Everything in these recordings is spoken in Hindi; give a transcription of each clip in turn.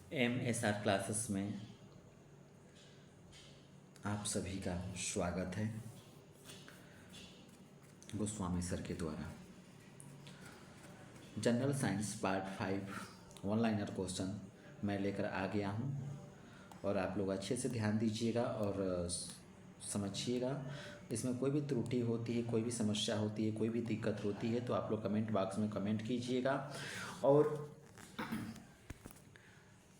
MSR क्लासेस में आप सभी का स्वागत है। गोस्वामी सर के द्वारा general science part 5 one liner question मैं लेकर आ गया हूँ और आप लोग अच्छे से ध्यान दीजिएगा और समझिएगा। इसमें कोई भी त्रुटि होती है, कोई भी समस्या होती है, कोई भी दिक्कत होती है तो आप लोग कमेंट बॉक्स में कमेंट कीजिएगा और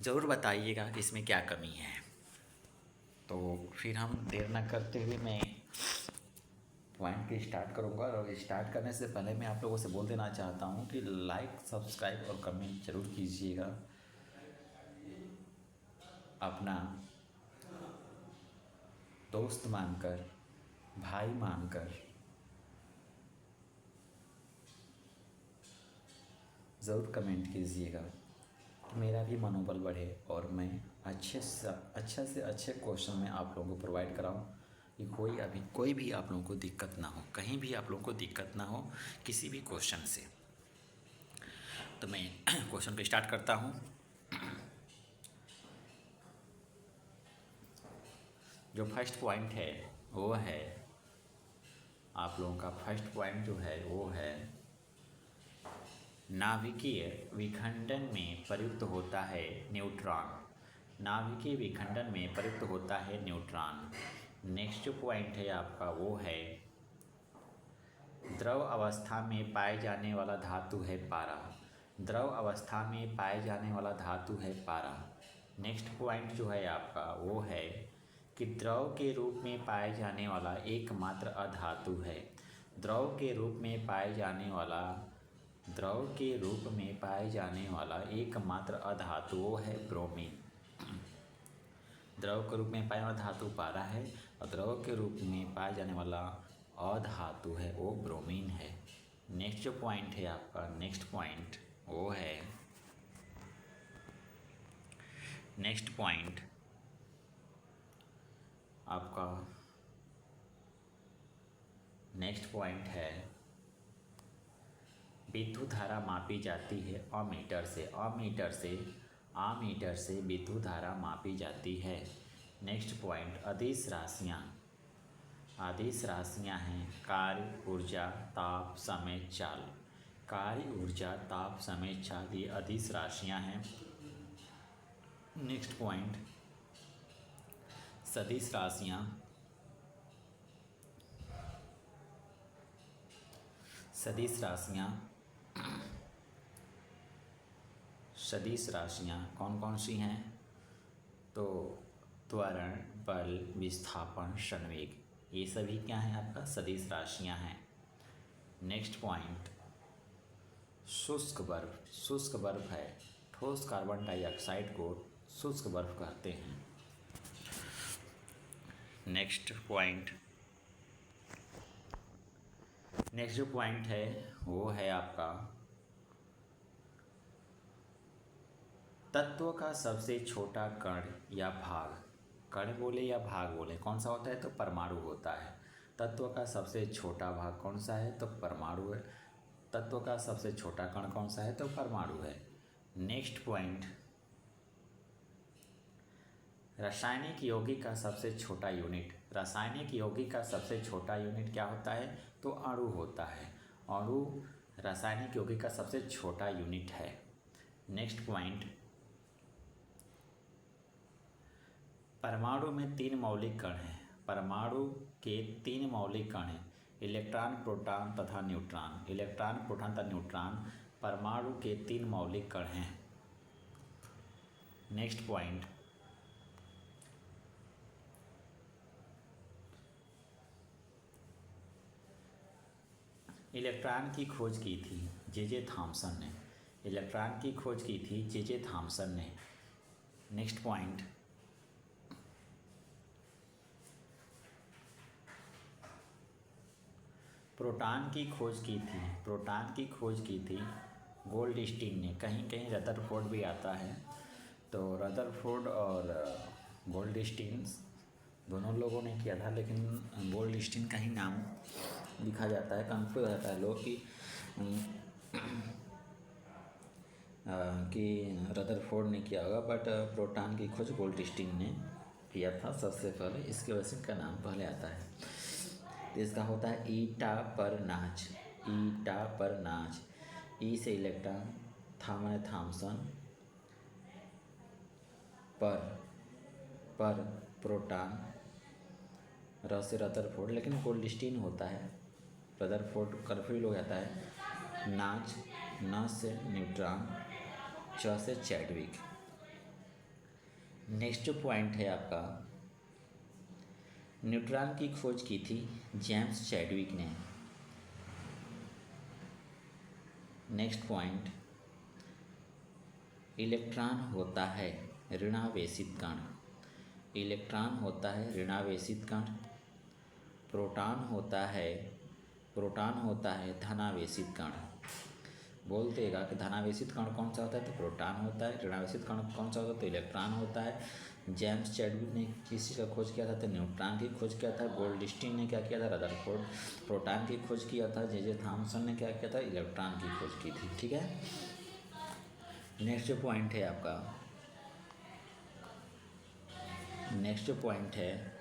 ज़रूर बताइएगा कि इसमें क्या कमी है। तो फिर हम देर न करते हुए मैं पॉइंट की स्टार्ट करूँगा और स्टार्ट करने से पहले मैं आप लोगों से बोल देना चाहता हूँ कि लाइक, सब्सक्राइब और कमेंट ज़रूर कीजिएगा। अपना दोस्त मानकर, भाई मानकर ज़रूर कमेंट कीजिएगा कि मेरा भी मनोबल बढ़े और मैं अच्छे से अच्छे क्वेश्चन में आप लोगों को प्रोवाइड कराऊँ कि कोई भी आप लोगों को दिक्कत ना हो, कहीं भी आप लोगों को दिक्कत ना हो किसी भी क्वेश्चन से। तो मैं क्वेश्चन को स्टार्ट करता हूँ। जो फर्स्ट पॉइंट है वो है, आप लोगों का फर्स्ट पॉइंट जो है वो है, नाभिकीय विखंडन में प्रयुक्त होता है न्यूट्रॉन। नाभिकीय विखंडन में प्रयुक्त होता है न्यूट्रॉन। नेक्स्ट जो पॉइंट है आपका वो है, द्रव अवस्था में पाए जाने वाला धातु है पारा। द्रव अवस्था में पाए जाने वाला धातु है पारा। नेक्स्ट पॉइंट जो है आपका वो है कि द्रव के रूप में पाए जाने वाला एकमात्र अधातु है। द्रव के रूप में पाए जाने वाला एकमात्र अधातु वो है ब्रोमीन। द्रव के रूप में पाए वाला धातु पारा है और द्रव के रूप में पाए जाने वाला अधातु है वो ब्रोमीन है। नेक्स्ट जो पॉइंट है आपका, नेक्स्ट पॉइंट वो है, नेक्स्ट पॉइंट आपका नेक्स्ट पॉइंट है, विद्युत धारा मापी जाती है अमीटर से विद्युत धारा मापी जाती है। नेक्स्ट पॉइंट, अदिश राशियाँ हैं कार्य, ऊर्जा, ताप, समय, चाल। कार्य, ऊर्जा, ताप, समय, चाल ये अदिश राशियाँ हैं। नेक्स्ट पॉइंट, सदिश राशियाँ। सदिश राशियाँ कौन कौन सी हैं? तो त्वरण, बल, विस्थापन, संवेग ये सभी क्या हैं आपका? सदिश राशियाँ हैं। नेक्स्ट पॉइंट, शुष्क बर्फ है, ठोस कार्बन डाइऑक्साइड को शुष्क बर्फ कहते हैं। नेक्स्ट जो पॉइंट है वो है आपका, तत्व का सबसे छोटा कण या भाग, कण बोले या भाग बोले कौन सा होता है? तो परमाणु होता है। तत्व का सबसे छोटा भाग कौन सा है? तो परमाणु है। तत्व का सबसे छोटा कण कौन सा है? तो परमाणु है। नेक्स्ट पॉइंट, रासायनिक यौगिक का सबसे छोटा यूनिट। रासायनिक यौगिक का सबसे छोटा यूनिट क्या होता है? तो अणु होता है। अणु रासायनिक यौगिक का सबसे छोटा यूनिट है। नेक्स्ट पॉइंट, परमाणु में 3 मौलिक कण हैं। परमाणु के 3 मौलिक कण हैं, इलेक्ट्रॉन, प्रोटॉन तथा न्यूट्रॉन। इलेक्ट्रॉन, प्रोटॉन तथा न्यूट्रॉन परमाणु के 3 मौलिक कण हैं। नेक्स्ट पॉइंट, इलेक्ट्रॉन की खोज की थी जे थॉमसन ने। इलेक्ट्रॉन की खोज की थी जे थॉमसन ने। नेक्स्ट पॉइंट, प्रोटॉन की खोज की थी गोल्डस्टीन ने। कहीं कहीं रदरफोर्ड भी आता है। तो रदरफोर्ड और गोल्डस्टीन दोनों लोगों ने किया था, लेकिन गोल्डस्टीन का ही नाम लिखा जाता है। कंफ्यूज हो जाता है लोग कि कि रदरफोर्ड ने किया होगा, बट प्रोटॉन की खोज गोल्डस्टीन ने किया था सबसे पहले, इसकी वजह से इनका नाम पहले आता है। तो इसका होता है ईटा पर नाच, ईटा पर नाच। ई से इलेक्ट्रॉन, था माने थॉमसन, पर प्रोटॉन, र से रदरफोर्ड, लेकिन गोल्डस्टीन होता है, रदरफोर्ड कर्फिल हो जाता है। नाच, न से न्यूट्रॉन, च से चैडविक। नेक्स्ट पॉइंट है आपका, न्यूट्रॉन की खोज की थी जेम्स चैडविक ने। नेक्स्ट पॉइंट, इलेक्ट्रॉन होता है ऋणावेशित कण, इलेक्ट्रॉन होता है ऋणावेशित कण। प्रोटॉन होता है धनावेशित कण। बोल देगा कि धनावेशित कण कौन सा होता है, तो प्रोटॉन होता है। ऋणावेशित कण कौन सा होता है, तो इलेक्ट्रॉन होता है। जेम्स चैडविक ने किस चीज़ का खोज किया था, तो न्यूट्रॉन की खोज किया था। गोल्डस्टीन ने क्या किया था, रदरफोर्ड प्रोटॉन की खोज किया था। जे थॉमसन ने क्या किया था, इलेक्ट्रॉन की खोज की थी। ठीक है। नेक्स्ट पॉइंट है आपका, नेक्स्ट पॉइंट है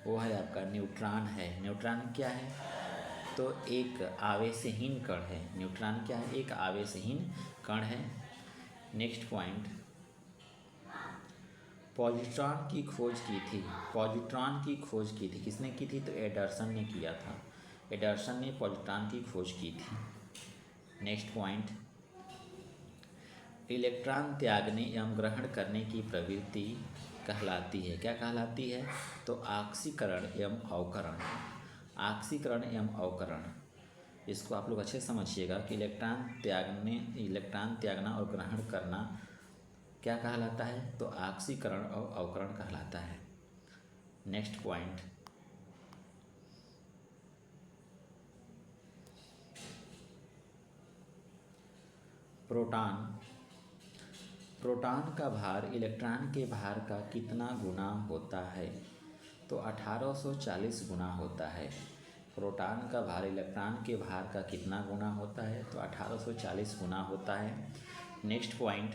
वो है आपका न्यूट्रॉन है। न्यूट्रॉन क्या है, तो एक आवेशहीन कण है। न्यूट्रॉन क्या है, एक आवेशहीन कण है। नेक्स्ट पॉइंट, पॉजिट्रॉन की खोज की थी, पॉजिट्रॉन की खोज की थी, किसने की थी, तो एडरसन ने किया था। एडरसन ने पॉजिट्रॉन की खोज की थी। नेक्स्ट पॉइंट, इलेक्ट्रॉन त्यागने एवं ग्रहण करने की प्रवृत्ति कहलाती है, क्या कहलाती है, तो ऑक्सीकरण एवं अवकरण, ऑक्सीकरण एवं अवकरण। इसको आप लोग अच्छे से समझिएगा कि इलेक्ट्रॉन त्यागना और ग्रहण करना क्या कहलाता है, तो ऑक्सीकरण और अवकरण कहलाता है। नेक्स्ट पॉइंट, प्रोटॉन, प्रोटॉन का भार इलेक्ट्रॉन के भार का कितना गुना होता है, तो 1840 गुना होता है। प्रोटॉन का भार इलेक्ट्रॉन के भार का कितना गुना होता है, तो 1840 गुना होता है। नेक्स्ट पॉइंट,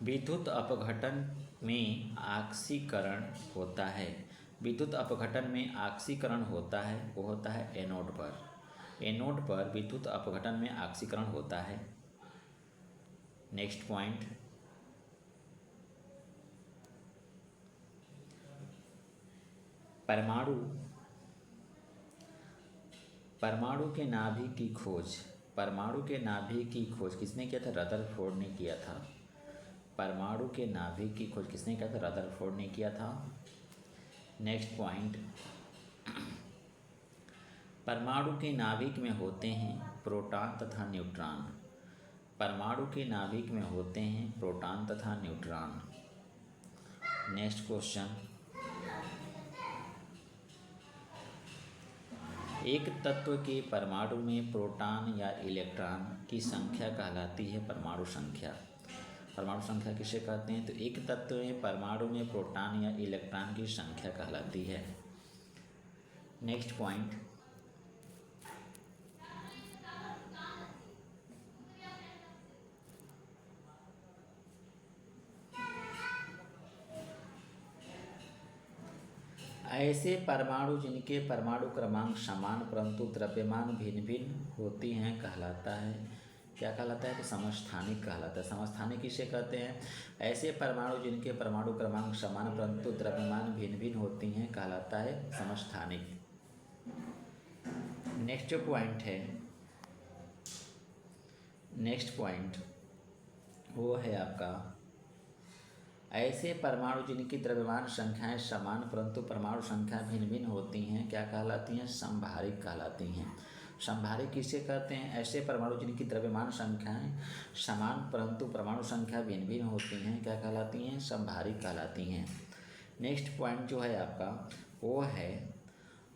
विद्युत अपघटन में ऑक्सीकरण होता है, विद्युत अपघटन में ऑक्सीकरण होता है, वो होता है एनोड पर। एनोड पर विद्युत अपघटन में ऑक्सीकरण होता है। नेक्स्ट पॉइंट, परमाणु, परमाणु के नाभि की खोज, परमाणु के नाभि की खोज किसने किया था, रदरफोर्ड ने किया था। परमाणु के नाभि की खोज किसने किया था, रदरफोर्ड ने किया था। नेक्स्ट पॉइंट, परमाणु के नाभिक में होते हैं प्रोटॉन तथा न्यूट्रॉन, परमाणु के नाभिक में होते हैं प्रोटॉन तथा न्यूट्रॉन। नेक्स्ट क्वेश्चन, एक तत्व के परमाणु में प्रोटॉन या इलेक्ट्रॉन की संख्या कहलाती है परमाणु संख्या। परमाणु संख्या किसे कहते हैं, तो एक तत्व में परमाणु में प्रोटॉन या इलेक्ट्रॉन की संख्या कहलाती है। नेक्स्ट पॉइंट, ऐसे परमाणु जिनके परमाणु क्रमांक समान परंतु द्रव्यमान भिन्न भिन्न होती हैं कहलाता है, क्या कहलाता है, तो समस्थानिक कहलाता है। समस्थानिक किसे कहते हैं, ऐसे परमाणु जिनके परमाणु क्रमांक समान परंतु द्रव्यमान भिन्न भिन्न होती हैं कहलाता है समस्थानिक। नेक्स्ट पॉइंट है, नेक्स्ट पॉइंट वो है आपका, ऐसे परमाणु जिनकी द्रव्यमान संख्याएं समान परंतु परमाणु संख्या भिन्न भिन्न होती हैं क्या कहलाती हैं, समभारिक कहलाती हैं। समभारिक किसे कहते हैं, ऐसे परमाणु जिनकी द्रव्यमान संख्याएं समान परंतु परमाणु संख्या भिन्न भिन्न होती हैं क्या कहलाती हैं, समभारिक कहलाती हैं। नेक्स्ट पॉइंट जो है आपका वो है,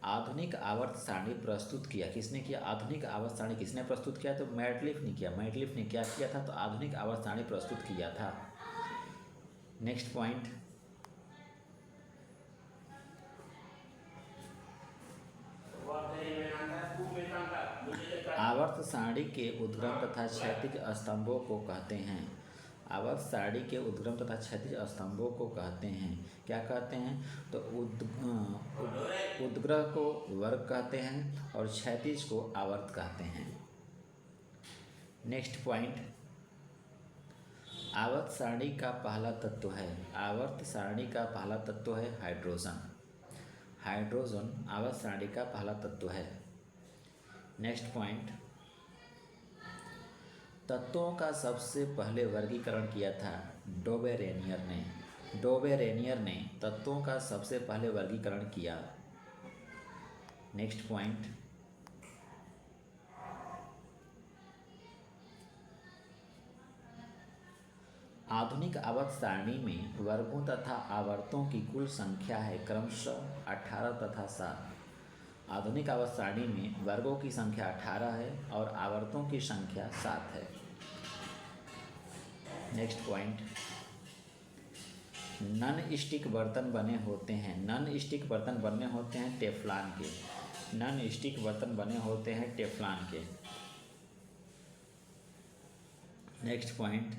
आधुनिक आवर्त सारणी प्रस्तुत किया, किसने किया, आधुनिक आवर्त सारणी किसने प्रस्तुत किया, तो मैडलिफ ने किया। मैडलिफ ने क्या किया था, तो आधुनिक आवर्त सारणी प्रस्तुत किया था। नेक्स्ट पॉइंट, आवर्त सारणी के उद्गम तथा क्षैतिज स्तंभों को कहते हैं। आवर्त सारणी के उद्गम तथा क्षैतिज स्तंभों को कहते हैं, क्या कहते हैं? तो उद्ग्रह को वर्ग कहते हैं और क्षैतिज को आवर्त कहते हैं। नेक्स्ट पॉइंट, आवर्त सारणी का पहला तत्व है, आवर्त सारणी का पहला तत्व है हाइड्रोजन। हाइड्रोजन आवर्त सारणी का पहला तत्व है। नेक्स्ट पॉइंट, तत्वों का सबसे पहले वर्गीकरण किया था डोबेरेनियर ने। डोबेरेनियर ने तत्वों का सबसे पहले वर्गीकरण किया। नेक्स्ट पॉइंट, आधुनिक आवर्त सारणी में वर्गों तथा आवर्तों की कुल संख्या है क्रमशः 18 तथा 7। आधुनिक आवर्त सारणी में वर्गों की संख्या 18 है और आवर्तों की संख्या 7 है। नेक्स्ट पॉइंट, नॉन स्टिक बर्तन बने होते हैं, नॉन स्टिक बर्तन बने होते हैं टेफ्लॉन के। नॉन स्टिक बर्तन बने होते हैं टेफ्लॉन के। नेक्स्ट पॉइंट,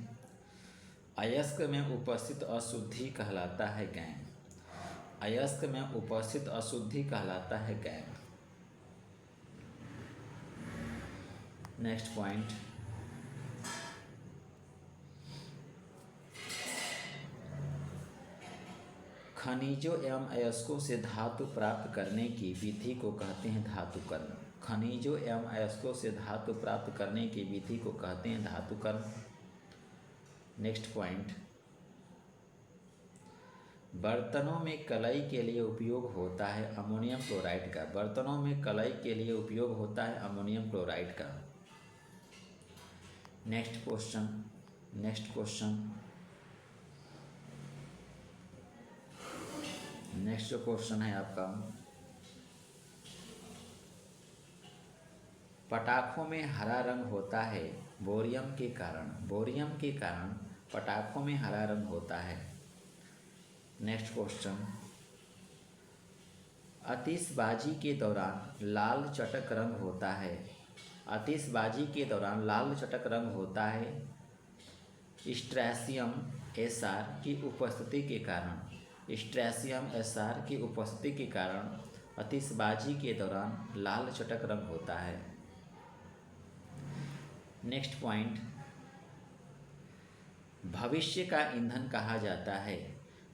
अयस्क में उपस्थित अशुद्धि कहलाता है गैंग। अयस्क में उपस्थित अशुद्धि कहलाता है गैंग। नेक्स्ट पॉइंट, खनिजों एवं अयस्कों से धातु प्राप्त करने की विधि को कहते हैं धातुकर्म। खनिजों एवं अयस्कों से धातु प्राप्त करने की विधि को कहते हैं धातुकर्म। नेक्स्ट पॉइंट, बर्तनों में कलई के लिए उपयोग होता है अमोनियम क्लोराइड का। बर्तनों में कलई के लिए उपयोग होता है अमोनियम क्लोराइड का। नेक्स्ट क्वेश्चन, नेक्स्ट जो क्वेश्चन है आपका, पटाखों में हरा रंग होता है बोरियम के कारण। बोरियम के कारण पटाखों में हरा रंग होता है। नेक्स्ट क्वेश्चन, आतिशबाजी के दौरान लाल चटक रंग होता है। आतिशबाजी के दौरान लाल चटक रंग होता है स्ट्रैसियम एसआर की उपस्थिति के कारण। स्ट्रैसियम एसआर की उपस्थिति के कारण आतिशबाजी के दौरान लाल चटक रंग होता है। नेक्स्ट पॉइंट, भविष्य का ईंधन कहा जाता है।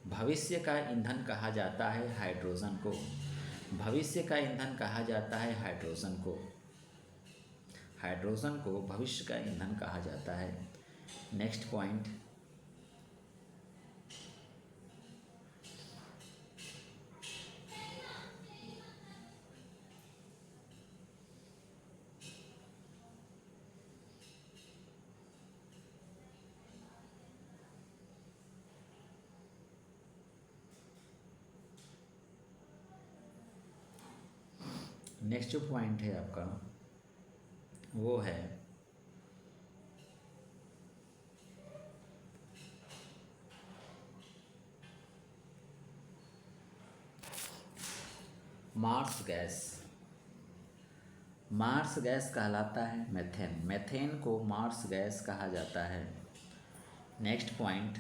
भविष्य का ईंधन कहा जाता है हाइड्रोजन को। भविष्य का ईंधन कहा जाता है हाइड्रोजन को। हाइड्रोजन को भविष्य का ईंधन कहा जाता है। नेक्स्ट पॉइंट, नेक्स्ट जो पॉइंट है आपका वो है मार्स गैस। मार्स गैस कहलाता है मेथेन। मेथेन को मार्स गैस कहा जाता है। नेक्स्ट पॉइंट,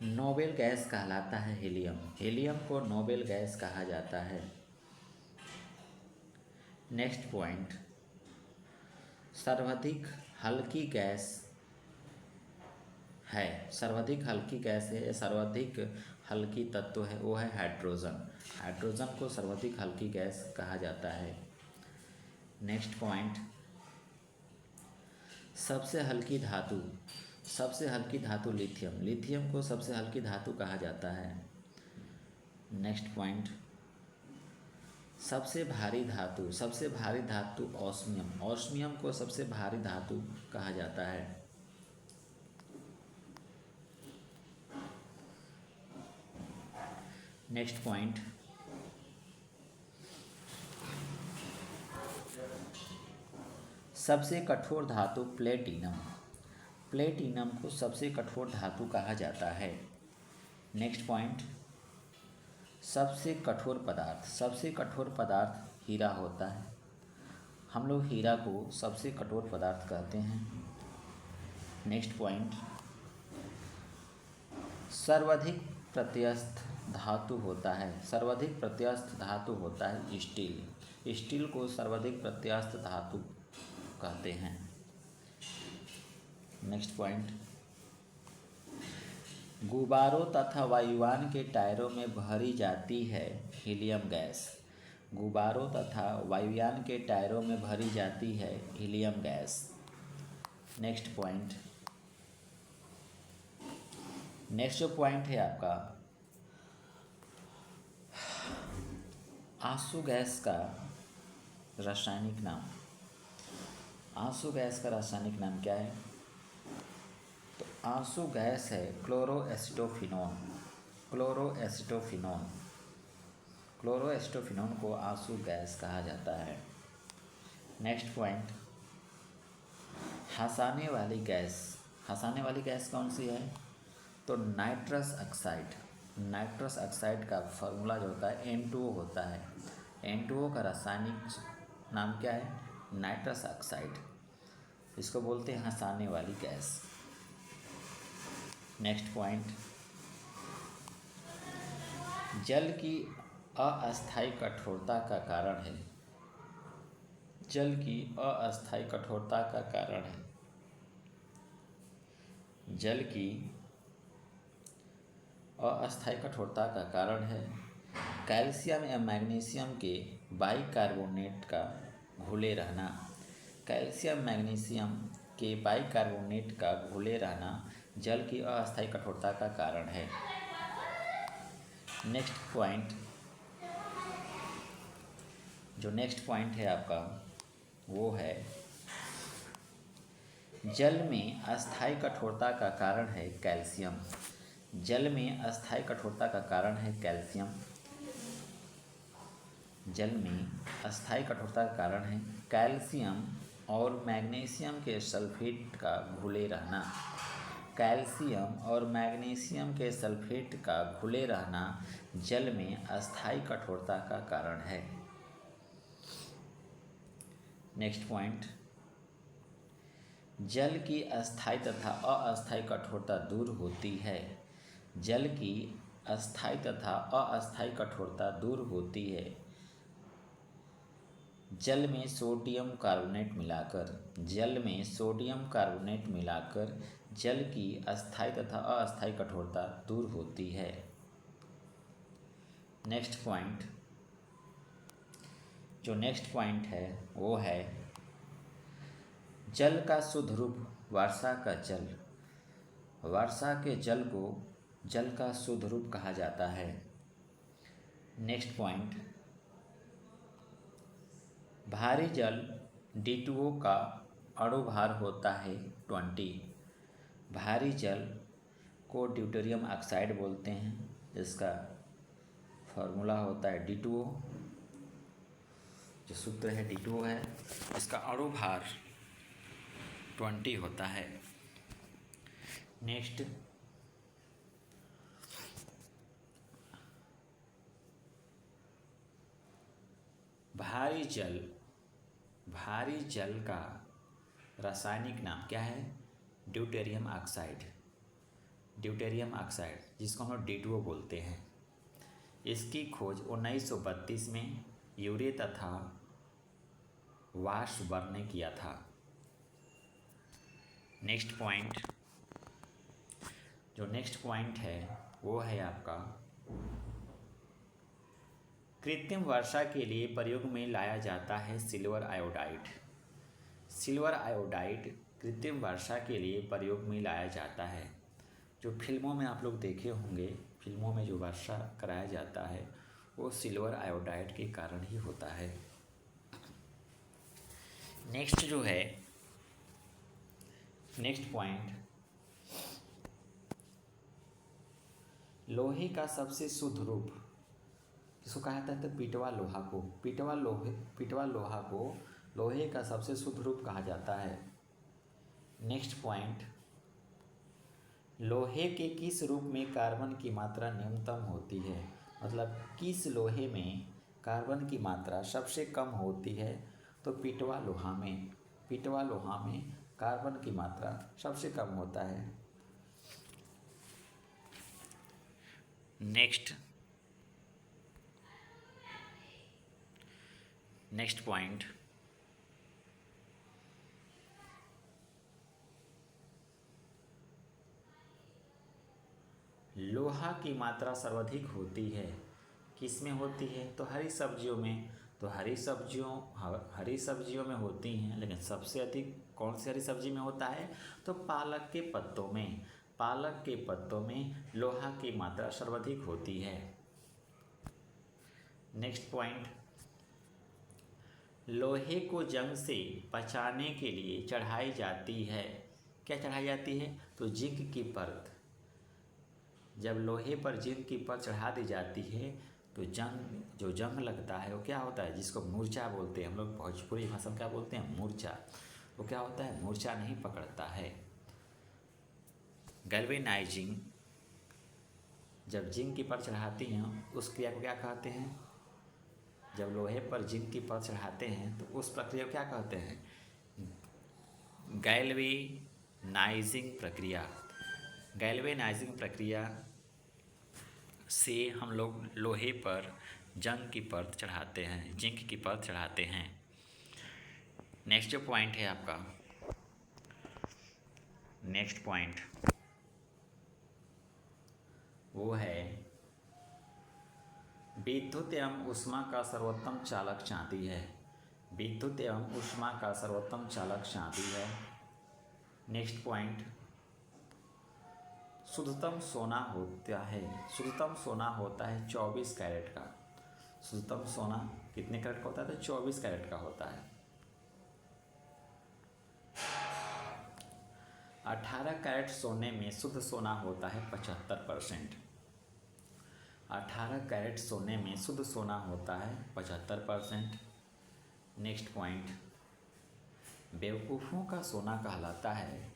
नोबेल गैस कहलाता है हीलियम। हीलियम को नोबेल गैस कहा जाता है। नेक्स्ट पॉइंट, सर्वाधिक हल्की गैस है, सर्वाधिक हल्की गैस है, सर्वाधिक हल्की तत्व है, वो है हाइड्रोजन। हाइड्रोजन को सर्वाधिक हल्की गैस कहा जाता है। नेक्स्ट पॉइंट, सबसे हल्की धातु, सबसे हल्की धातु लिथियम। लिथियम को सबसे हल्की धातु कहा जाता है। नेक्स्ट पॉइंट, सबसे भारी धातु, सबसे भारी धातु ऑस्मियम। ऑस्मियम को सबसे भारी धातु कहा जाता है। नेक्स्ट पॉइंट, सबसे कठोर धातु प्लेटिनम। प्लेटिनम को सबसे कठोर धातु कहा जाता है। नेक्स्ट पॉइंट, सबसे कठोर पदार्थ, सबसे कठोर पदार्थ हीरा होता है। हम लोग हीरा को सबसे कठोर पदार्थ कहते हैं। नेक्स्ट पॉइंट, सर्वाधिक प्रत्यस्थ धातु होता है, सर्वाधिक प्रत्यस्थ धातु होता है स्टील। स्टील को सर्वाधिक प्रत्यस्थ धातु कहते हैं। नेक्स्ट पॉइंट, गुब्बारों तथा वायुयान के टायरों में भरी जाती है हीलियम गैस। गुब्बारों तथा वायुयान के टायरों में भरी जाती है helium gas. Next point, next जो पॉइंट है आपका, आंसू गैस का रासायनिक नाम। आंसू गैस का रासायनिक नाम क्या है? तो आंसू गैस है क्लोरोएसिटोफिनोन। क्लोरोएसिटोफिनोन, क्लोरोएसिटोफिनोन को आंसू गैस कहा जाता है। नेक्स्ट पॉइंट, हंसाने वाली गैस। हंसाने वाली गैस कौन सी है? तो नाइट्रस ऑक्साइड। नाइट्रस ऑक्साइड का फॉर्मूला जो होता है N2O होता है। N2O का रासायनिक नाम क्या है? Nitrous oxide. इसको बोलते हैं हंसाने वाली गैस। नेक्स्ट पॉइंट, जल की अस्थायी कठोरता का कारण है। जल की अस्थायी कठोरता का कारण है। जल की अस्थायी कठोरता का कारण है कैल्शियम या मैग्नीशियम के बाइकार्बोनेट का घुले रहना। कैल्शियम मैग्नीशियम के बाइकार्बोनेट का घुले रहना जल की अस्थायी कठोरता का कारण है। नेक्स्ट पॉइंट, जो नेक्स्ट पॉइंट है आपका वो है जल में अस्थायी कठोरता का कारण है कैल्शियम। जल में अस्थायी कठोरता का कारण है कैल्शियम। जल में अस्थायी कठोरता का कारण है कैल्शियम और मैग्नीशियम के सल्फेट का घुले रहना। कैल्शियम और मैग्नीशियम के सल्फेट का घुले रहना जल में अस्थायी कठोरता का कारण है। नेक्स्ट पॉइंट, जल की अस्थायी तथा अस्थायी कठोरता दूर होती है। जल की अस्थायी तथा अस्थायी कठोरता दूर होती है जल में सोडियम कार्बोनेट मिलाकर। जल में सोडियम कार्बोनेट मिलाकर जल की अस्थायी तथा अस्थायी कठोरता दूर होती है। नेक्स्ट पॉइंट, जो नेक्स्ट पॉइंट है वो है जल का शुद्ध रूप वर्षा का जल। वर्षा के जल को जल का शुद्ध रूप कहा जाता है। नेक्स्ट पॉइंट, भारी जल D2O का अणुभार होता है 20। भारी जल को ड्यूटेरियम ऑक्साइड बोलते हैं। इसका फॉर्मूला होता है D2O, जो सूत्र है D2O है। इसका अणुभार 20 होता है। नेक्स्ट, भारी जल का रासायनिक नाम क्या है? Deuterium oxide. ड्यूटेरियम ऑक्साइड जिसको हम D2O बोलते हैं। इसकी खोज 1932 में यूरे तथा वाशबर्न ने किया था। नेक्स्ट पॉइंट, जो नेक्स्ट पॉइंट है वो है आपका कृत्रिम वर्षा के लिए प्रयोग में लाया जाता है सिल्वर आयोडाइड। सिल्वर आयोडाइड कृत्रिम वर्षा के लिए प्रयोग में लाया जाता है। जो फिल्मों में आप लोग देखे होंगे, फिल्मों में जो वर्षा कराया जाता है वो सिल्वर आयोडाइड के कारण ही होता है। नेक्स्ट जो है नेक्स्ट पॉइंट, लोहे का सबसे शुद्ध रूप, इसको कहा जाता है पिटवा लोहा को। पिटवा लोहा को लोहे का सबसे शुद्ध रूप कहा जाता है। नेक्स्ट पॉइंट, लोहे के किस रूप में कार्बन की मात्रा न्यूनतम होती है? मतलब किस लोहे में कार्बन की मात्रा सबसे कम होती है तो पीटवा लोहा में कार्बन की मात्रा सबसे कम होता है। नेक्स्ट पॉइंट, लोहा की मात्रा सर्वाधिक होती है, किस में होती है? तो हरी सब्जियों में। तो हरी सब्जियों में होती हैं, लेकिन सबसे अधिक कौन सी हरी सब्जी में होता है? तो पालक के पत्तों में लोहा की मात्रा सर्वाधिक होती है। नेक्स्ट पॉइंट, लोहे को जंग से बचाने के लिए चढ़ाई जाती है। क्या चढ़ाई जाती है? तो जिंक की परत। जब लोहे पर जिंक की परत चढ़ा दी जाती है तो जंग लगता है वो क्या होता है? जिसको मूर्छा बोलते हैं हम लोग, भोजपुरी भाषा में क्या बोलते हैं? मूर्छा। वो क्या होता है? मूर्छा नहीं पकड़ता है। गैल्वेनाइजिंग, जब जिंक की परत चढ़ाती हैं उस क्रिया को क्या कहते हैं? जब लोहे पर जिंक की परत चढ़ाते हैं तो उस प्रक्रिया को क्या कहते हैं? गैल्वेनाइजिंग प्रक्रिया। गैल्वेनाइजिंग प्रक्रिया से हम लोग लोहे पर जिंक की परत चढ़ाते हैं। नेक्स्ट जो पॉइंट है आपका, नेक्स्ट पॉइंट वो है विद्युत एवं ऊष्मा का सर्वोत्तम चालक चांदी है। विद्युत एवं ऊष्मा का सर्वोत्तम चालक चांदी है। नेक्स्ट पॉइंट, शुद्धतम सोना होता है 24 कैरेट का। शुद्धतम सोना कितने कैरेट का होता है? तो 24 कैरेट का होता है। 18 कैरेट सोने में शुद्ध सोना होता है 75%। 18 कैरेट सोने में शुद्ध सोना होता है 75%। नेक्स्ट पॉइंट, बेवकूफ़ों का सोना कहलाता है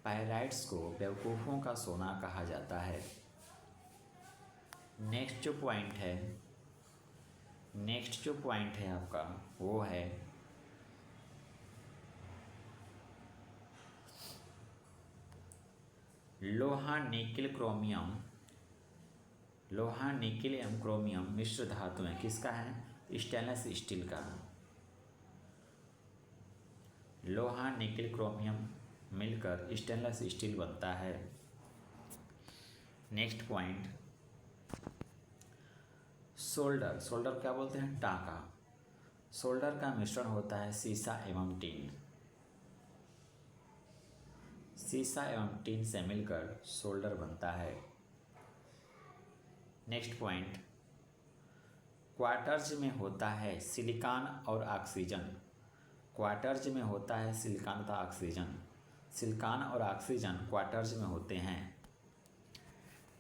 पायराइट्स को बेवकूफ़ों का सोना कहा जाता है। नेक्स्ट जो पॉइंट है आपका वो है लोहा निकिल एवं क्रोमियम मिश्र धातु है। किसका है? स्टेनलेस स्टील का। लोहा निकिल क्रोमियम मिलकर स्टेनलेस स्टील बनता है। नेक्स्ट पॉइंट, सोल्डर क्या बोलते हैं? टाँका। सोल्डर का मिश्रण होता है सीसा एवं टीन से मिलकर सोल्डर बनता है। नेक्स्ट पॉइंट, क्वार्टर्ज में होता है सिलिकॉन और ऑक्सीजन। क्वार्टर्ज में होता है सिलिकॉन तथा ऑक्सीजन। सिलिकॉन और ऑक्सीजन क्वार्टर्ज में होते हैं।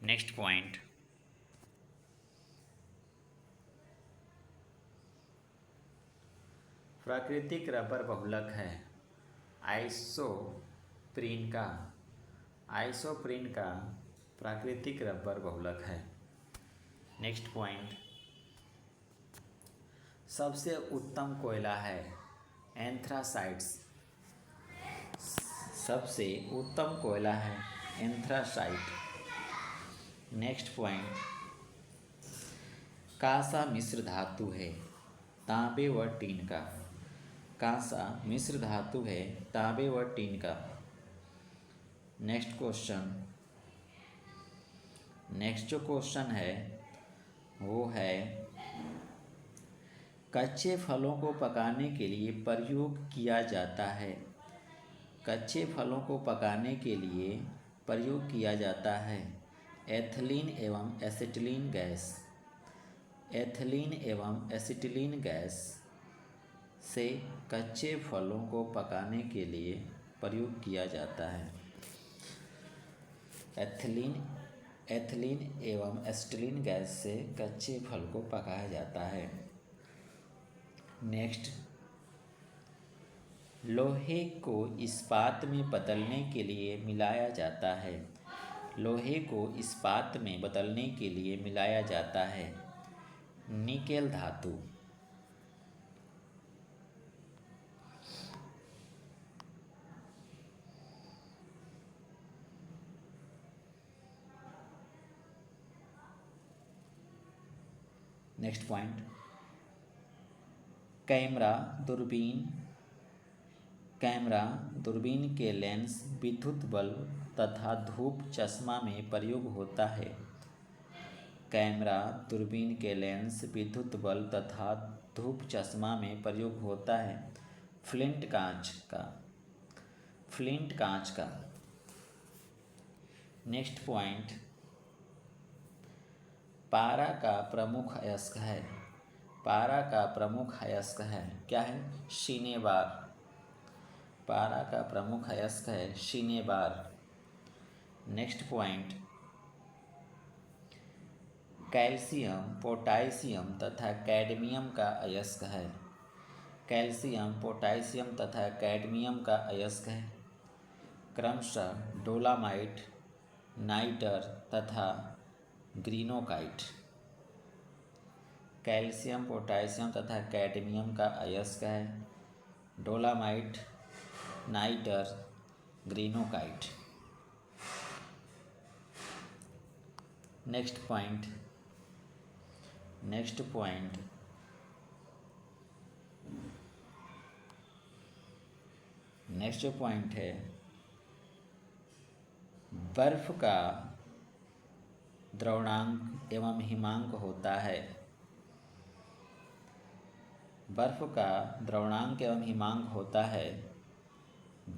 नेक्स्ट पॉइंट, प्राकृतिक रबर बहुलक है आइसोप्रीन का प्राकृतिक रबर बहुलक है। नेक्स्ट पॉइंट, सबसे उत्तम कोयला है एंथ्रासाइट्स। सबसे उत्तम कोयला है एंथ्रासाइट। नेक्स्ट पॉइंट, कांसा मिश्र धातु है तांबे व टीन का। कांसा मिश्र धातु है तांबे व टीन का। नेक्स्ट जो क्वेश्चन है वो है कच्चे फलों को पकाने के लिए प्रयोग किया जाता है। कच्चे फलों को पकाने के लिए प्रयोग किया जाता है एथिलीन एवं एसिटिलीन गैस। एथिलीन एवं एसिटिलीन गैस से कच्चे फलों को पकाने के लिए प्रयोग किया जाता है। एथिलीन एवं एसिटिलीन गैस से कच्चे फल को पकाया जाता है। नेक्स्ट, लोहे को इस्पात में बदलने के लिए मिलाया जाता है। लोहे को इस्पात में बदलने के लिए मिलाया जाता है निकेल धातु। नेक्स्ट पॉइंट, कैमरा दूरबीन के लेंस, विद्युत बल्ब तथा धूप चश्मा में प्रयोग होता है। कैमरा दूरबीन के लेंस, विद्युत बल्ब तथा धूप चश्मा में प्रयोग होता है। फ्लिंट कांच का। नेक्स्ट पॉइंट, पारा का प्रमुख अयस्क है। पारा का प्रमुख अयस्क है, क्या है? शीनेबार। पारा का प्रमुख अयस्क है शीनेबार। नेक्स्ट पॉइंट, कैल्शियम, पोटासियम तथा कैडमियम का अयस्क है। कैल्शियम, पोटासियम तथा कैडमियम का अयस्क है क्रमशः डोलामाइट, नाइटर तथा ग्रीनोकाइट। कैल्शियम, पोटासियम तथा कैडमियम का अयस्क है dolomite, nitre, greenockite. Next point next जो पॉइंट है, बर्फ का द्रवणांक एवं हिमांक होता है। बर्फ का द्रवणांक एवं हिमांक होता है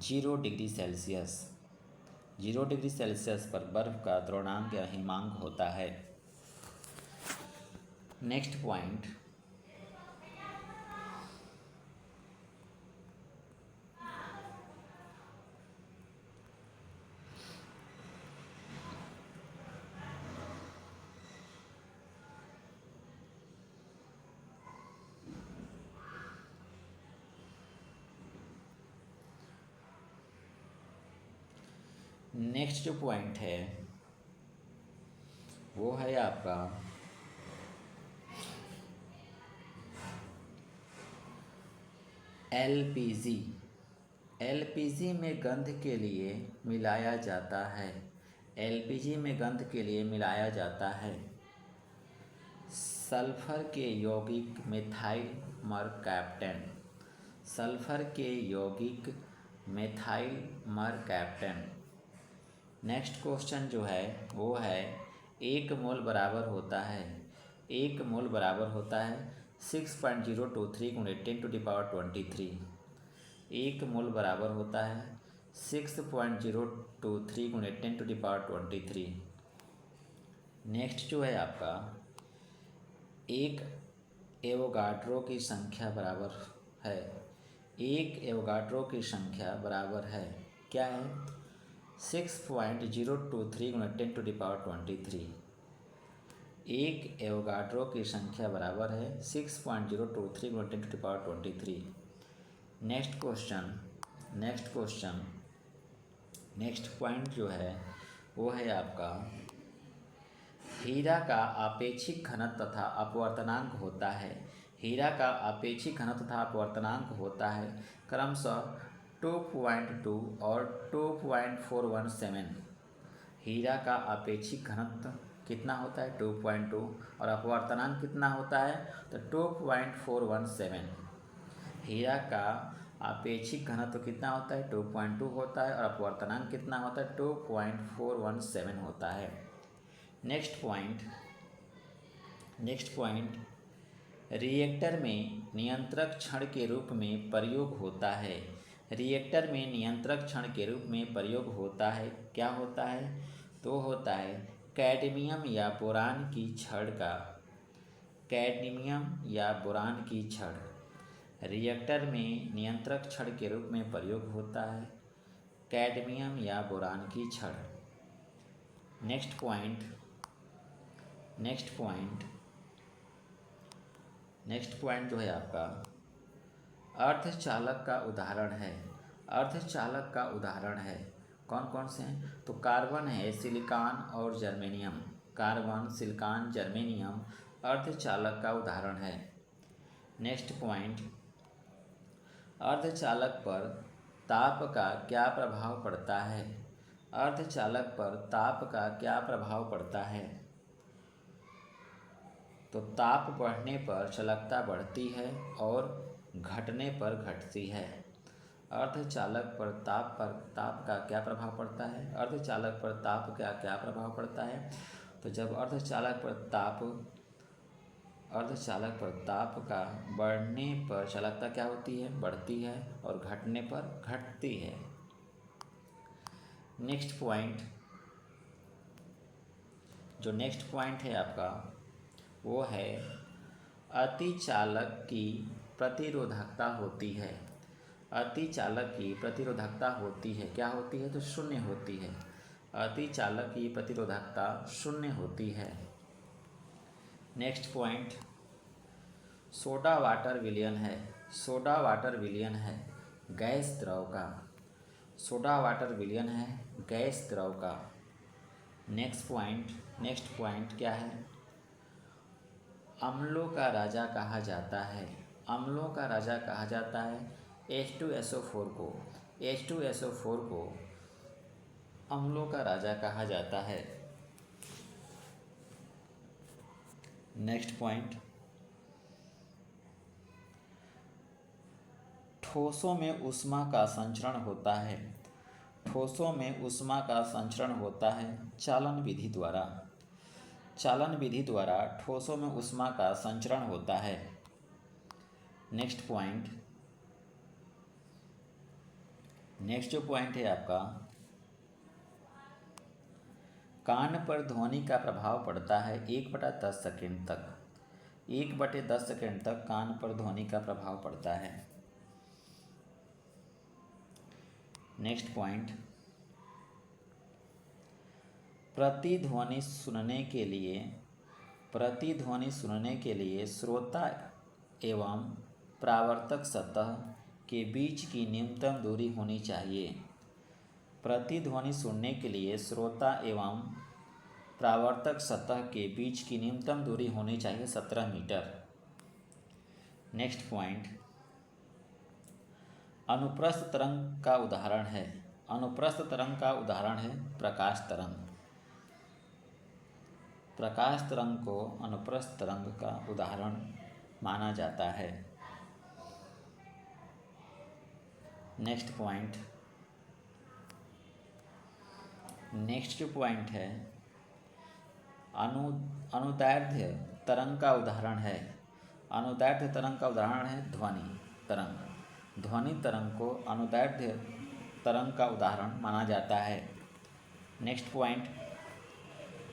0 डिग्री सेल्सियस। 0 डिग्री सेल्सियस पर बर्फ का द्रवणांक या हिमांक होता है। नेक्स्ट पॉइंट, नेक्स्ट जो पॉइंट है वो है आपका एलपीजी। एलपीजी में गंध के लिए मिलाया जाता है। एलपीजी में गंध के लिए मिलाया जाता है सल्फर के यौगिक मेथाइल मरकैप्टन। सल्फर के यौगिक मेथाइल मरकैप्टन। नेक्स्ट क्वेश्चन जो है वो है, एक मोल बराबर होता है 6.023 × 10⁻23। एक मोल बराबर होता है 6.023 × 10⁻23। नेक्स्ट जो है आपका, एक एवोगाड्रो की संख्या बराबर है। एक एवोगाड्रो की संख्या बराबर है, क्या है? 6.023 × 10⁻23। एक एवोगाड्रो की संख्या बराबर है 6.023 × 10⁻23। नेक्स्ट पॉइंट जो है वो है आपका, हीरा का आपेक्षिक घनत्व तथा अपवर्तनांक होता है। हीरा का आपेक्षिक घनत्व तथा अपवर्तनांक होता है क्रमशः 2.2 और 2.417। हीरा का आपेक्षिक घनत्व कितना होता है? 2.2 और अपवर्तनांक कितना होता है? तो 2.417। हीरा का आपेक्षिक घनत्व कितना होता है? 2.2 होता है और अपवर्तनांक कितना होता है? 2.417 होता है। नेक्स्ट पॉइंट, रिएक्टर में नियंत्रक क्षण के रूप में प्रयोग होता है। रिएक्टर में नियंत्रक क्षण के रूप में प्रयोग होता है, क्या होता है? तो होता है कैडमियम या बोरान की छड़ का। कैडमियम या बोरान की छड़ रिएक्टर में नियंत्रक छड़ के रूप में प्रयोग होता है कैडमियम या बोरान की छड़। नेक्स्ट पॉइंट जो है आपका, अर्धचालक का उदाहरण है। अर्धचालक का उदाहरण है, कौन कौन से हैं? तो कार्बन है, सिलिकॉन और जर्मेनियम। कार्बन, सिलिकॉन, जर्मेनियम अर्धचालक का उदाहरण है। नेक्स्ट पॉइंट, अर्धचालक पर ताप का क्या प्रभाव पड़ता है? अर्धचालक पर ताप का क्या प्रभाव पड़ता है? तो ताप बढ़ने पर चालकता बढ़ती है और घटने पर घटती है। अर्धचालक पर ताप का क्या प्रभाव पड़ता है? अर्धचालक पर ताप का क्या प्रभाव पड़ता है? तो जब अर्धचालक पर ताप का बढ़ने पर चालकता क्या होती है? बढ़ती है और घटने पर घटती है। नेक्स्ट पॉइंट है आपका वो है अतिचालक की प्रतिरोधकता होती है। अतिचालक की प्रतिरोधकता होती है, क्या होती है? तो शून्य होती है। अतिचालक की प्रतिरोधकता शून्य होती है। नेक्स्ट पॉइंट सोडा वाटर विलयन है। सोडा वाटर विलयन है गैस द्रव का। सोडा वाटर विलयन है गैस द्रव का। नेक्स्ट पॉइंट क्या है? अम्लों का राजा कहा जाता है। अम्लों का राजा कहा जाता है H2SO4 को। H2SO4 को अम्लों का राजा कहा जाता है। नेक्स्ट पॉइंट ठोसों में ऊष्मा का संचरण होता है। ठोसों में ऊष्मा का संचरण होता है चालन विधि द्वारा। चालन विधि द्वारा ठोसों में ऊष्मा का संचरण होता है। नेक्स्ट जो पॉइंट है आपका कान पर ध्वनि का प्रभाव पड़ता है 1/10 सेकेंड तक। 1/10 सेकेंड तक कान पर ध्वनि का प्रभाव पड़ता है। नेक्स्ट पॉइंट प्रतिध्वनि सुनने के लिए श्रोता एवं परावर्तक सतह के बीच की न्यूनतम दूरी होनी चाहिए। प्रतिध्वनि सुनने के लिए श्रोता एवं परावर्तक सतह के बीच की न्यूनतम दूरी होनी चाहिए 17 मीटर। नेक्स्ट पॉइंट अनुप्रस्थ तरंग का उदाहरण है। अनुप्रस्थ तरंग का उदाहरण है प्रकाश तरंग। प्रकाश तरंग को अनुप्रस्थ तरंग का उदाहरण माना जाता है। नेक्स्ट जो पॉइंट है अनुदैर्ध्य तरंग का उदाहरण है। अनुदैर्ध्य तरंग का उदाहरण है ध्वनि तरंग। ध्वनि तरंग को अनुदैर्ध्य तरंग का उदाहरण माना जाता है। नेक्स्ट पॉइंट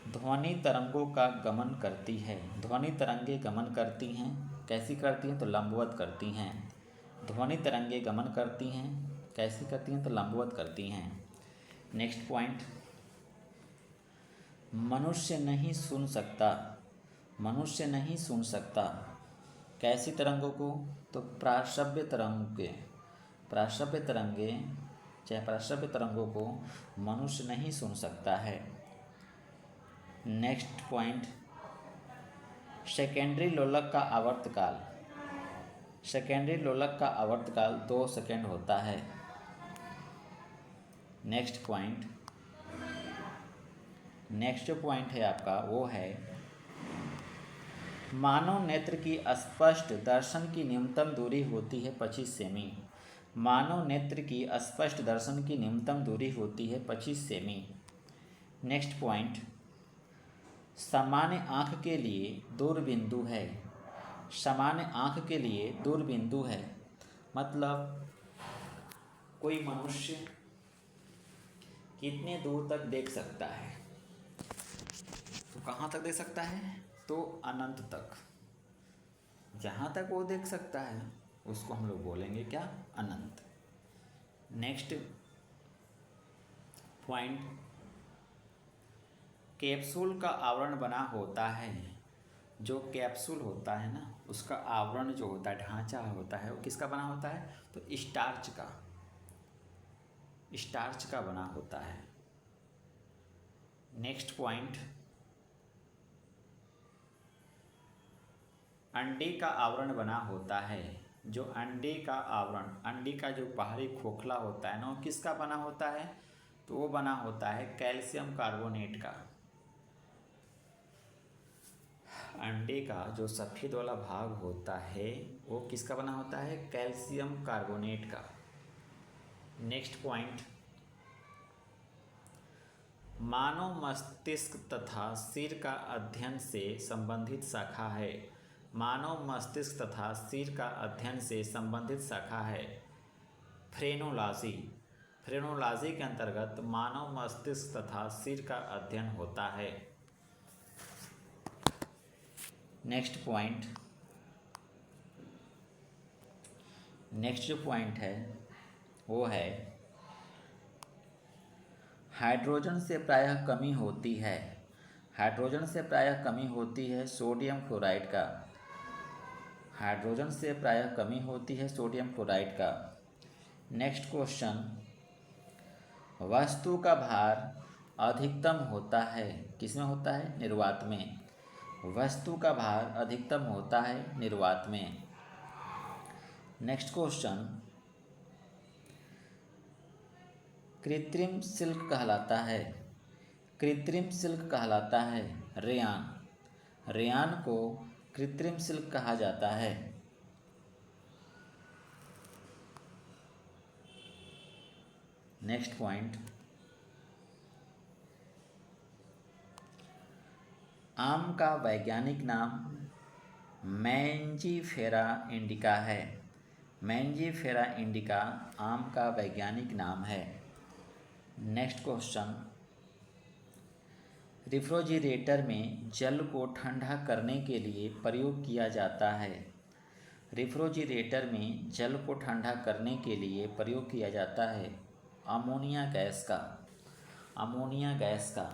ध्वनि तरंगों का गमन करती है। ध्वनि तरंगे गमन करती हैं, कैसी करती हैं? तो लंबवत करती हैं। ध्वनि तरंगे गमन करती हैं, कैसी करती हैं? तो लंबवत करती हैं। नेक्स्ट पॉइंट मनुष्य नहीं सुन सकता कैसी तरंगों को? तो प्राश्रव्य तरंगों को मनुष्य नहीं सुन सकता है। नेक्स्ट पॉइंट सेकेंडरी लोलक का आवर्तकाल 2 सेकेंड होता है। नेक्स्ट जो पॉइंट है आपका वो है मानव नेत्र की स्पष्ट दर्शन की न्यूनतम दूरी होती है 25 सेमी। मानव नेत्र की स्पष्ट दर्शन की न्यूनतम दूरी होती है 25 सेमी। नेक्स्ट पॉइंट सामान्य आँख के लिए दूरबिंदु है। सामान्य आँख के लिए दूरबिंदु है मतलब कोई मनुष्य कितने दूर तक देख सकता है? तो कहाँ तक देख सकता है? तो अनंत तक। जहाँ तक वो देख सकता है उसको हम लोग बोलेंगे क्या? अनंत। नेक्स्ट पॉइंट कैप्सूल का आवरण बना होता है। जो कैप्सूल होता है ना उसका आवरण जो होता है, ढांचा होता है, वो किसका बना होता है? तो स्टार्च का बना होता है। नेक्स्ट पॉइंट अंडे का आवरण बना होता है। जो अंडे का जो बाहरी खोखला होता है ना वो किसका बना होता है? तो वो बना होता है कैल्शियम कार्बोनेट का। अंडे का जो सफ़ेद वाला भाग होता है वो किसका बना होता है? कैल्शियम कार्बोनेट का। नेक्स्ट पॉइंट, मानव मस्तिष्क तथा सिर का अध्ययन से संबंधित शाखा है। मानव मस्तिष्क तथा सिर का अध्ययन से संबंधित शाखा है फ्रेनोलॉजी। फ्रेनोलॉजी के अंतर्गत मानव मस्तिष्क तथा सिर का अध्ययन होता है। नेक्स्ट पॉइंट, नेक्स्ट जो पॉइंट है वो है हाइड्रोजन से प्रायः कमी होती है। हाइड्रोजन से प्रायः कमी होती है सोडियम क्लोराइड का। हाइड्रोजन से प्रायः कमी होती है सोडियम क्लोराइड का। नेक्स्ट क्वेश्चन, वस्तु का भार अधिकतम होता है, किसमें होता है? निर्वात में। वस्तु का भार अधिकतम होता है निर्वात में। नेक्स्ट क्वेश्चन, कृत्रिम सिल्क कहलाता है, कृत्रिम सिल्क कहलाता है रेयान। रेयान को कृत्रिम सिल्क कहा जाता है। नेक्स्ट पॉइंट, आम का वैज्ञानिक नाम मैंजीफेरा इंडिका है। मैंजीफेरा इंडिका आम का वैज्ञानिक नाम है। नेक्स्ट क्वेश्चन, रेफ्रिजरेटर में जल को ठंडा करने के लिए प्रयोग किया जाता है। रेफ्रिजरेटर में जल को ठंडा करने के लिए प्रयोग किया जाता है अमोनिया गैस का। अमोनिया गैस का।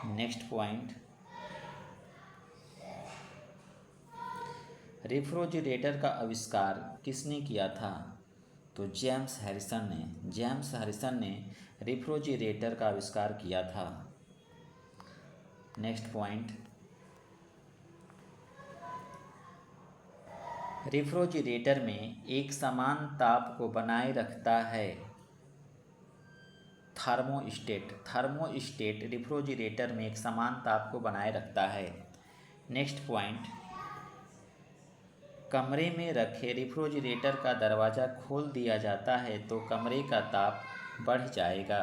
नेक्स्ट पॉइंट, रेफ्रिजरेटर का आविष्कार किसने किया था? तो जेम्स हैरिसन ने। जेम्स हैरिसन ने रेफ्रिजरेटर का आविष्कार किया था। नेक्स्ट पॉइंट, रेफ्रिजरेटर में एक समान ताप को बनाए रखता है थर्मोस्टेट। थर्मोस्टेट रेफ्रिजरेटर में एक समान ताप को बनाए रखता है। नेक्स्ट पॉइंट, कमरे में रखे रेफ्रिजरेटर का दरवाज़ा खोल दिया जाता है तो कमरे का ताप बढ़ जाएगा।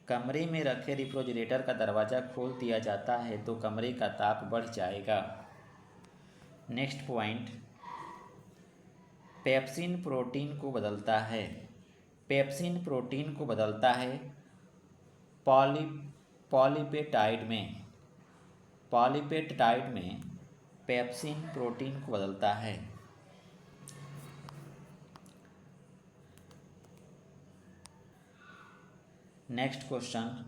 कमरे में रखे रेफ्रिजरेटर का दरवाज़ा खोल दिया जाता है तो कमरे का ताप बढ़ जाएगा। नेक्स्ट पॉइंट, पेप्सिन प्रोटीन को बदलता है। पेप्सिन प्रोटीन को बदलता है पॉलीपेप्टाइड में। पॉलीपेप्टाइड में पेप्सिन प्रोटीन को बदलता है। नेक्स्ट क्वेश्चन,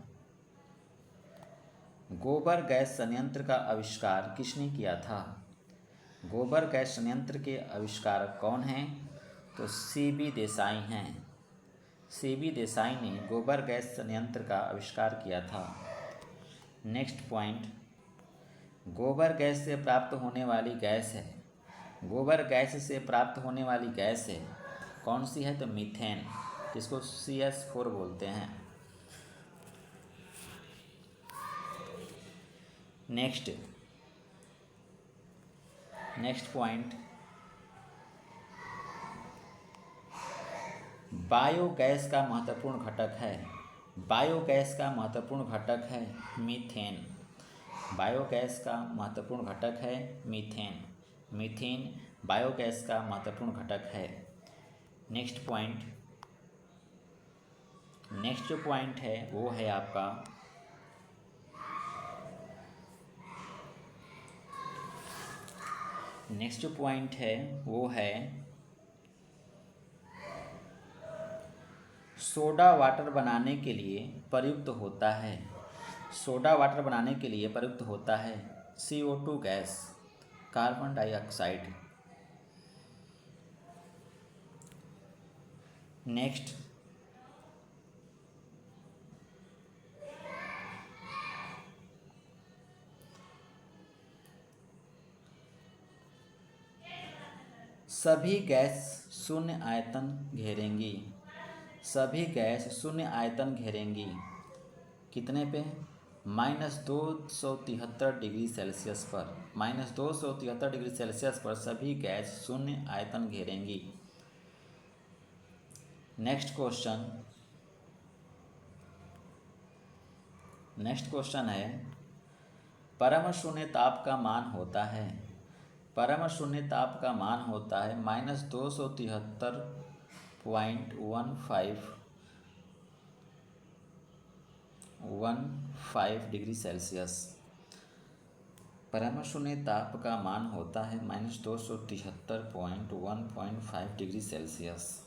गोबर गैस संयंत्र का आविष्कार किसने किया था? गोबर गैस संयंत्र के आविष्कारक कौन हैं? तो सीबी देसाई हैं। सीबी देसाई ने गोबर गैस संयंत्र का आविष्कार किया था। नेक्स्ट पॉइंट, गोबर गैस से प्राप्त होने वाली गैस है। गोबर गैस से प्राप्त होने वाली गैस है कौन सी है? तो मीथेन, जिसको CS4 बोलते हैं। नेक्स्ट पॉइंट, बायोगैस का महत्वपूर्ण घटक है। बायोगैस का महत्वपूर्ण घटक है मीथेन। बायोगैस का महत्वपूर्ण घटक है मीथेन। मीथेन बायोगैस का महत्वपूर्ण घटक है। नेक्स्ट पॉइंट, नेक्स्ट जो पॉइंट है वो है आपका नेक्स्ट जो पॉइंट है वो है सोडा वाटर बनाने के लिए प्रयुक्त होता है। सोडा वाटर बनाने के लिए प्रयुक्त होता है CO2 gas, carbon dioxide. Next, सभी गैस शून्य आयतन घेरेंगी। सभी गैस शून्य आयतन घेरेंगी। कितने पे? -273 डिग्री सेल्सियस पर -273 डिग्री सेल्सियस पर सभी गैस शून्य आयतन घेरेंगी। नेक्स्ट क्वेश्चन है, परम शून्य ताप का मान होता है -273.15 डिग्री सेल्सियस। परम शून्य ताप का मान होता है -273.15 डिग्री सेल्सियस।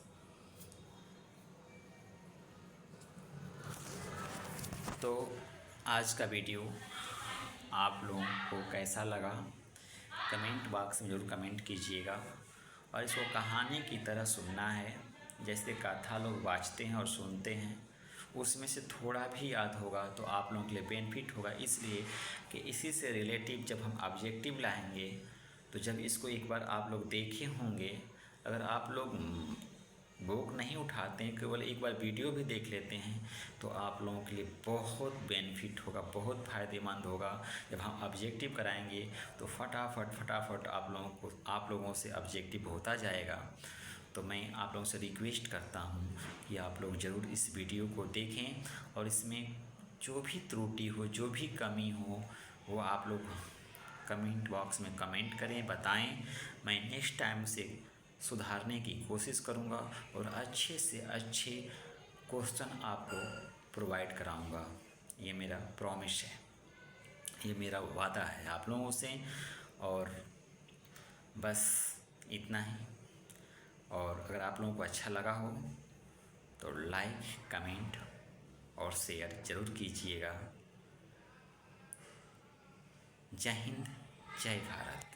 तो आज का वीडियो आप लोगों को कैसा लगा कमेंट बॉक्स में ज़रूर कमेंट कीजिएगा। और इसको कहानी की तरह सुनना है, जैसे कथा लोग वाँचते हैं और सुनते हैं, उसमें से थोड़ा भी याद होगा तो आप लोगों के लिए बेनिफिट होगा। इसलिए कि इसी से रिलेटिव जब हम ऑब्जेक्टिव लाएंगे तो जब इसको एक बार आप लोग देखे होंगे, अगर आप लोग बुक नहीं उठाते हैं, केवल एक बार वीडियो भी देख लेते हैं, तो आप लोगों के लिए बहुत बेनिफिट होगा, बहुत फ़ायदेमंद होगा। जब हम ऑब्जेक्टिव कराएंगे तो फटाफट आप लोगों से ऑब्जेक्टिव होता जाएगा। तो मैं आप लोगों से रिक्वेस्ट करता हूँ कि आप लोग ज़रूर इस वीडियो को देखें और इसमें जो भी त्रुटि हो, जो भी कमी हो, वो आप लोग कमेंट बॉक्स में कमेंट करें, बताएं। मैं नेक्स्ट टाइम से सुधारने की कोशिश करूँगा और अच्छे से अच्छे क्वेश्चन आपको प्रोवाइड कराऊँगा। ये मेरा प्रॉमिस है, ये मेरा वादा है आप लोगों से। और बस इतना ही। और अगर आप लोगों को अच्छा लगा हो तो लाइक, कमेंट और शेयर ज़रूर कीजिएगा। जय हिंद, जय भारत।